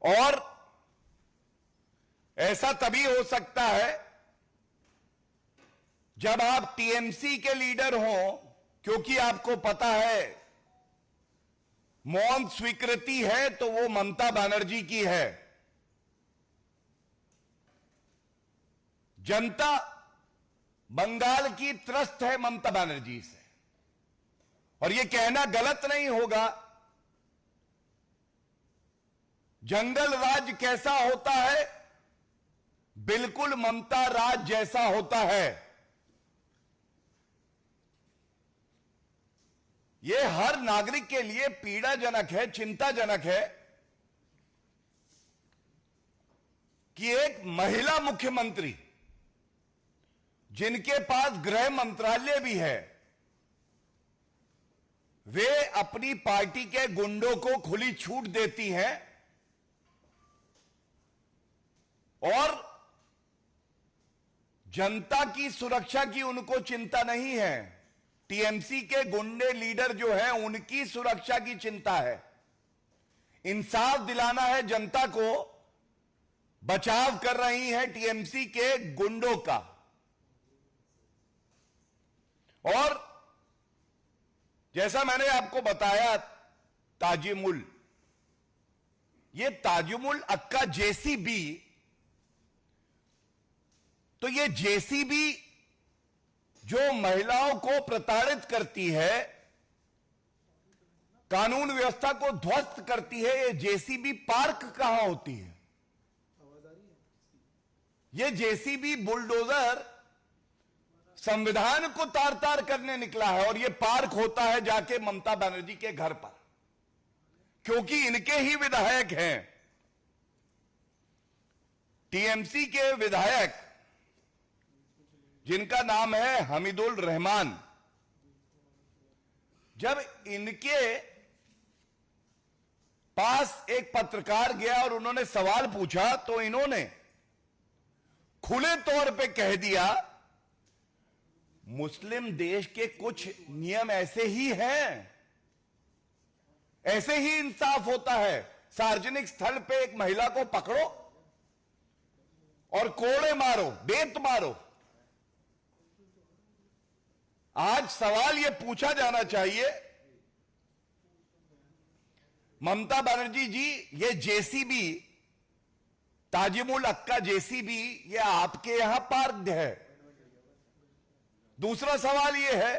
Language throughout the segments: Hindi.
और ऐसा तभी हो सकता है जब आप टीएमसी के लीडर हों, क्योंकि आपको पता है मौन स्वीकृति है तो वो ममता बनर्जी की है। जनता बंगाल की त्रस्त है ममता बनर्जी से, और ये कहना गलत नहीं होगा। जंगल राज कैसा होता है? बिल्कुल ममता राज जैसा होता है। यह हर नागरिक के लिए पीड़ाजनक है, चिंताजनक है कि एक महिला मुख्यमंत्री जिनके पास गृह मंत्रालय भी है, वे अपनी पार्टी के गुंडों को खुली छूट देती हैं और जनता की सुरक्षा की उनको चिंता नहीं है। टीएमसी के गुंडे लीडर जो हैं उनकी सुरक्षा की चिंता है। इंसाफ दिलाना है जनता को, बचाव कर रही है टीएमसी के गुंडों का। और जैसा मैंने आपको बताया, ताजिमुल, ये ताजिमुल अक्का जेसीबी, तो ये जेसीबी जो महिलाओं को प्रताड़ित करती है, कानून व्यवस्था को ध्वस्त करती है, ये जेसीबी पार्क कहां होती है? ये जेसीबी बुलडोजर संविधान को तार तार करने निकला है और ये पार्क होता है जाके ममता बनर्जी के घर पर, क्योंकि इनके ही विधायक हैं। टीएमसी के विधायक जिनका नाम है हमीदुल रहमान, जब इनके पास एक पत्रकार गया और उन्होंने सवाल पूछा तो इन्होंने खुले तौर पे कह दिया, मुस्लिम देश के कुछ नियम ऐसे ही हैं, ऐसे ही इंसाफ होता है। सार्वजनिक स्थल पे एक महिला को पकड़ो और कोड़े मारो, बेत मारो। आज सवाल यह पूछा जाना चाहिए, ममता बनर्जी जी, ये जेसीबी, ताजिमुल अक्का जेसीबी, ये आपके यहां पार्क्ड है। दूसरा सवाल यह है,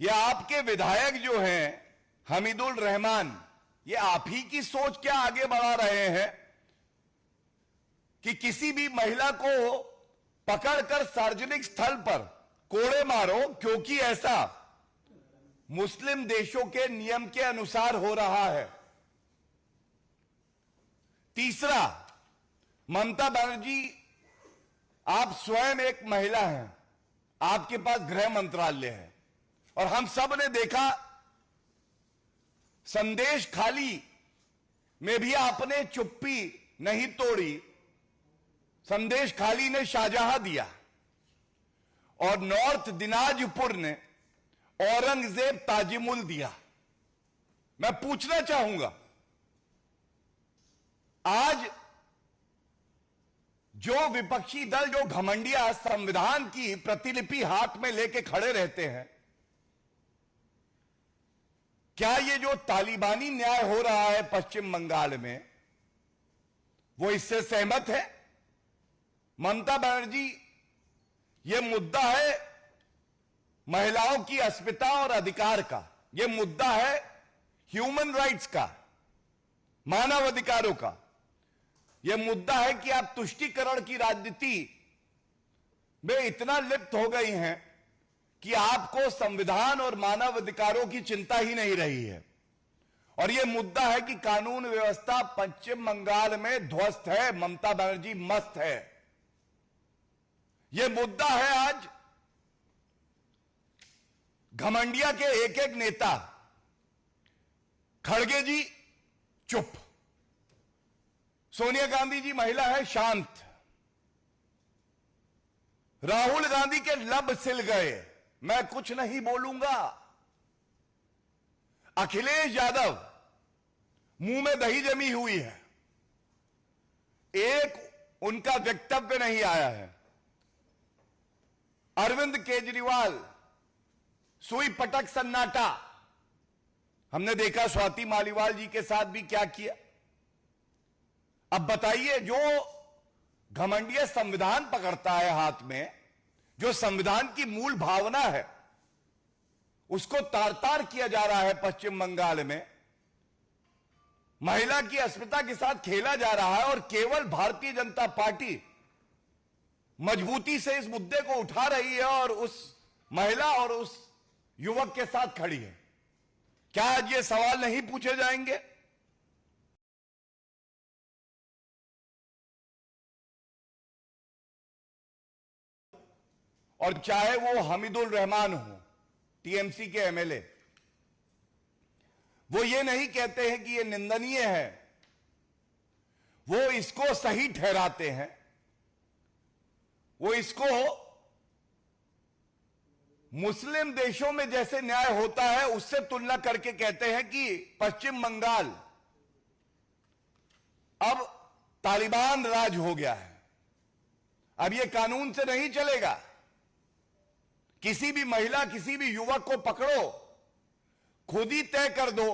ये आपके विधायक जो हैं हमीदुल रहमान, ये आप ही की सोच क्या आगे बढ़ा रहे हैं कि किसी भी महिला को पकड़कर सार्वजनिक स्थल पर कोड़े मारो, क्योंकि ऐसा मुस्लिम देशों के नियम के अनुसार हो रहा है। तीसरा, ममता बनर्जी, आप स्वयं एक महिला हैं, आपके पास गृह मंत्रालय है, और हम सब ने देखा संदेश खाली में भी आपने चुप्पी नहीं तोड़ी। संदेश खाली ने शाहजहां दिया और नॉर्थ दिनाजपुर ने औरंगजेब ताजिमुल दिया। मैं पूछना चाहूंगा, आज जो विपक्षी दल, जो घमंडिया संविधान की प्रतिलिपि हाथ में लेके खड़े रहते हैं, क्या ये जो तालिबानी न्याय हो रहा है पश्चिम बंगाल में, वो इससे सहमत है? ममता बनर्जी, ये मुद्दा है महिलाओं की अस्मिता और अधिकार का, ये मुद्दा है ह्यूमन राइट्स का, मानव अधिकारों का। यह मुद्दा है कि आप तुष्टीकरण की राजनीति में इतना लिप्त हो गई हैं कि आपको संविधान और मानव अधिकारों की चिंता ही नहीं रही है। और यह मुद्दा है कि कानून व्यवस्था पश्चिम बंगाल में ध्वस्त है, ममता बनर्जी मस्त है। यह मुद्दा है आज घमंडिया के एक एक नेता। खड़गे जी चुप, सोनिया गांधी जी महिला है शांत, राहुल गांधी के लब सिल गए, मैं कुछ नहीं बोलूंगा। अखिलेश यादव मुंह में दही जमी हुई है, एक उनका वक्तव्य नहीं आया है। अरविंद केजरीवाल, सुई पटक सन्नाटा। हमने देखा स्वाति मालीवाल जी के साथ भी क्या किया। अब बताइए, जो घमंडिया संविधान पकड़ता है हाथ में, जो संविधान की मूल भावना है, उसको तार तार किया जा रहा है पश्चिम बंगाल में। महिला की अस्मिता के साथ खेला जा रहा है और केवल भारतीय जनता पार्टी मजबूती से इस मुद्दे को उठा रही है और उस महिला और उस युवक के साथ खड़ी है। क्या आज ये सवाल नहीं पूछे जाएंगे? और चाहे वो हमीदुल रहमान हो, टीएमसी के एमएलए, वो ये नहीं कहते हैं कि ये निंदनीय है, वो इसको सही ठहराते हैं। वो इसको मुस्लिम देशों में जैसे न्याय होता है उससे तुलना करके कहते हैं कि पश्चिम बंगाल अब तालिबान राज हो गया है, अब ये कानून से नहीं चलेगा। किसी भी महिला, किसी भी युवक को पकड़ो, खुद ही तय कर दो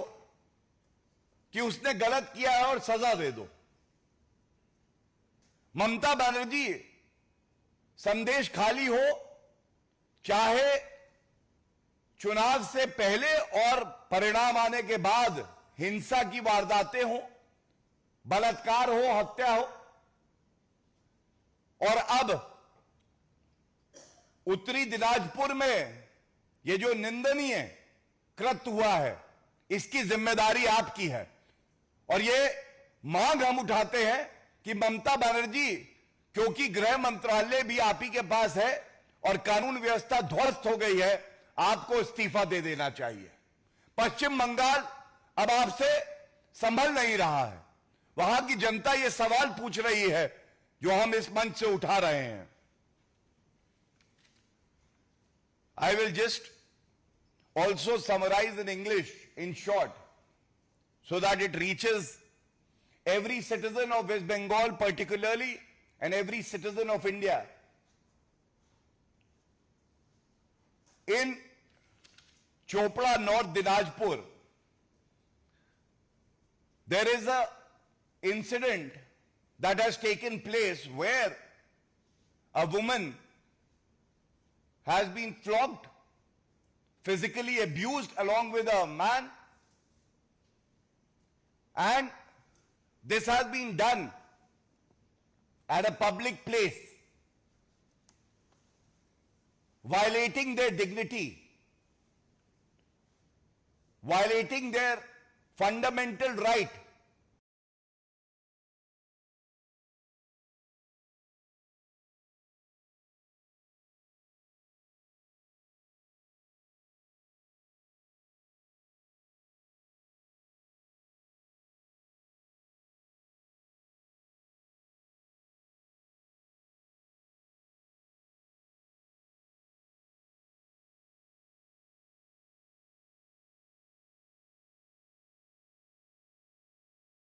कि उसने गलत किया है और सजा दे दो। ममता बनर्जी, संदेश खाली हो, चाहे चुनाव से पहले और परिणाम आने के बाद हिंसा की वारदातें हो, बलात्कार हो, हत्या हो, और अब उत्तरी दिनाजपुर में ये जो निंदनीय कृत्य हुआ है, इसकी जिम्मेदारी आपकी है। और ये मांग हम उठाते हैं कि ममता बनर्जी, क्योंकि गृह मंत्रालय भी आप ही के पास है और कानून व्यवस्था ध्वस्त हो गई है, आपको इस्तीफा दे देना चाहिए। पश्चिम बंगाल अब आपसे संभल नहीं रहा है। वहां की जनता ये सवाल पूछ रही है जो हम इस मंच से उठा रहे हैं। I will just also summarize in English in short so that it reaches every citizen of West Bengal particularly and every citizen of India. In Chopra, North Dinajpur, there is a incident that has taken place where a woman has been flogged, physically abused along with a man, and this has been done at a public place, violating their dignity, violating their fundamental right